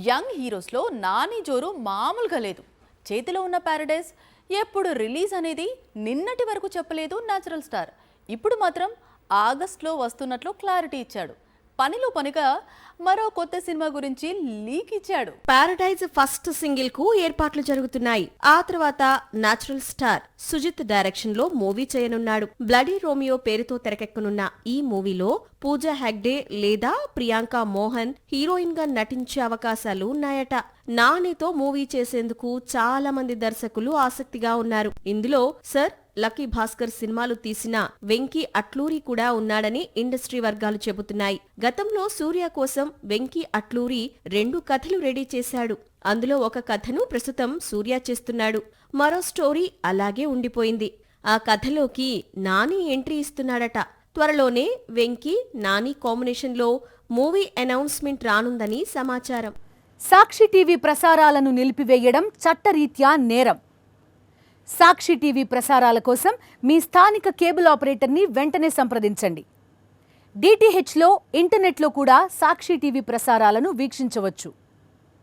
Young హీరోస్లో Nani జోరు మామూలుగా లేదు. చేతిలో ఉన్న ప్యారడైజ్ ఎప్పుడు రిలీజ్ అనేది నిన్నటి వరకు చెప్పలేదు న్యాచురల్ స్టార్. ఇప్పుడు మాత్రం ఆగస్ట్లో వస్తున్నట్లు క్లారిటీ ఇచ్చాడు. పనిలో పనిగా మరో కొత్త సినిమా గురించి లీక్ ఇచ్చాడు. ప్యారడైజ్ ఫస్ట్ సింగిల్ కు ఏర్పాట్లు జరుగుతున్నాయి. ఆ తర్వాత న్యాచురల్ స్టార్ సుజిత్ డైరెక్షన్ లో మూవీ చేయనున్నాడు. బ్లడీ రోమియో పేరుతో తెరకెక్కనున్న ఈ మూవీలో పూజా హెగ్డే లేదా ప్రియాంక మోహన్ హీరోయిన్ గా నటించే అవకాశాలు ఉన్నాయట. నానితో మూవీ చేసేందుకు చాలా మంది దర్శకులు ఆసక్తిగా ఉన్నారు. ఇందులో సర్ లక్కీ భాస్కర్ సినిమాలు తీసిన వెంకీ అట్లూరి కూడా ఉన్నాడని ఇండస్ట్రీ వర్గాలు చెబుతున్నాయి. గతంలో సూర్య కోసం వెంకీ అట్లూరి 2 కథలు రెడీ చేశాడు. అందులో ఒక కథను ప్రస్తుతం సూర్య చేస్తున్నాడు. మరో స్టోరీ అలాగే ఉండిపోయింది. ఆ కథలోకి నాని ఎంట్రీ ఇస్తున్నాడట. త్వరలోనే వెంకీ నాని కాంబినేషన్లో మూవీ అనౌన్స్మెంట్ రానుందని సమాచారం. సాక్షి టీవీ ప్రసారాలను నిలిపివేయడం చట్టరీత్యా నేరం. సాక్షి టీవీ ప్రసారాల కోసం మీ స్థానిక కేబుల్ ఆపరేటర్ని వెంటనే సంప్రదించండి. డిటిహెచ్లో, ఇంటర్నెట్లో కూడా సాక్షి టీవీ ప్రసారాలను వీక్షించవచ్చు.